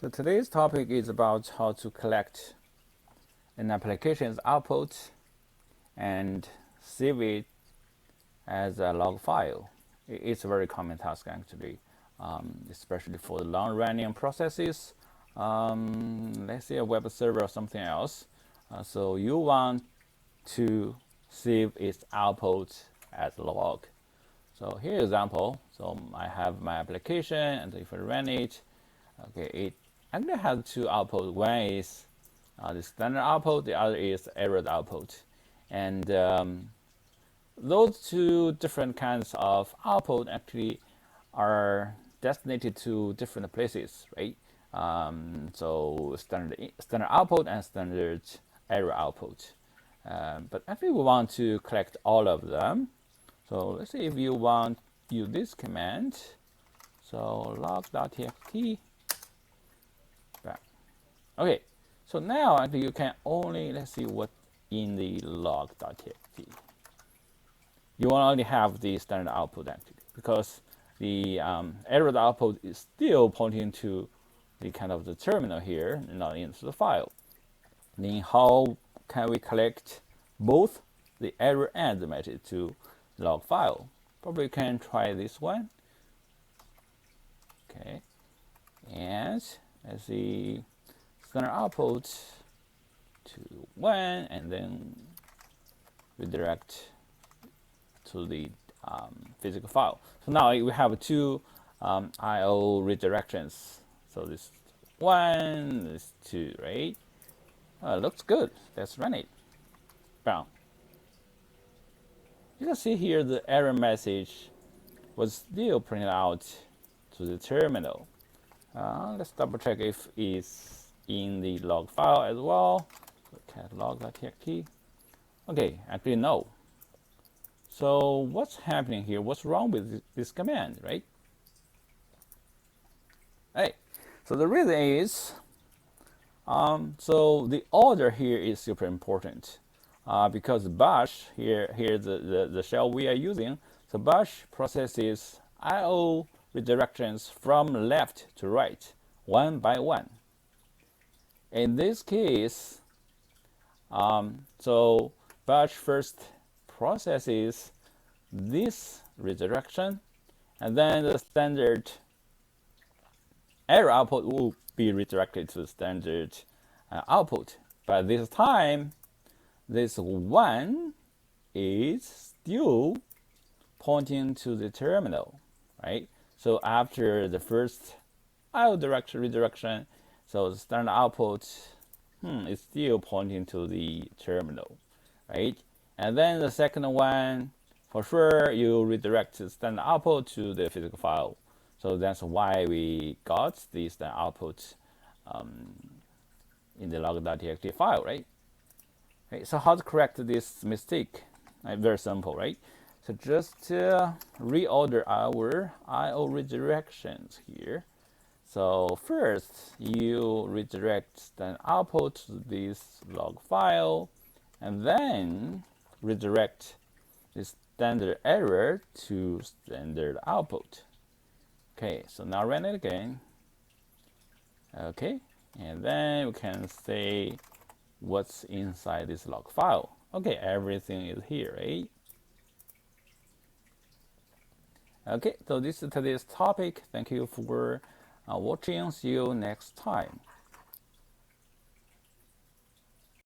So today's topic is about how to collect an application's output and save it as a log file. It's a very common task actually, especially for the long-running processes. Let's say a web server or something else. So you want to save its output as a log. So here's an example. So I have my application, and if I run it, okay, it actually has two outputs. One is the standard output, the other is error output. And those two different kinds of output actually are designated to different places, right? So standard output and standard error output. But actually we want to collect all of them. So let's say if you want to use this command, so log.txt. Okay, so now actually you can only, let's see what in the log.txt. You will only have the standard output actually, because the error output is still pointing to the kind of the terminal here, not into the file. Then how can we collect both the error and the message to log file? Probably can try this one. Okay, and let's see, standard output to 1, and then redirect to the physical file. So now we have two IO redirections. So this 1, this 2, right? Looks good. Let's run it. Bam. You can see here the error message was still printed out to the terminal. Let's double check if it's in the log file as well. Cat log.txt. Okay, actually no. So what's happening here? What's wrong with this command, right? Hey, so the reason is, so the order here is super important, because bash here the shell we are using. So bash processes IO redirections from left to right, one by one. In this case, so bash first processes this redirection, and then the standard error output will be redirected to the standard output. But this time, this 1 is still pointing to the terminal, right? So after the first IO redirection, so the standard output is still pointing to the terminal, right? And then the second one, for sure, you redirect the standard output to the physical file. So that's why we got the standard output in the log.txt file, right? Okay, so how to correct this mistake? Very simple, right? So just reorder our IO redirections here. So first, you redirect the output to this log file, and then redirect the standard error to standard output. Okay, so now run it again. Okay, and then we can say what's inside this log file. Okay, everything is here, right? Okay, so this is today's topic. Thank you for watching. See you next time.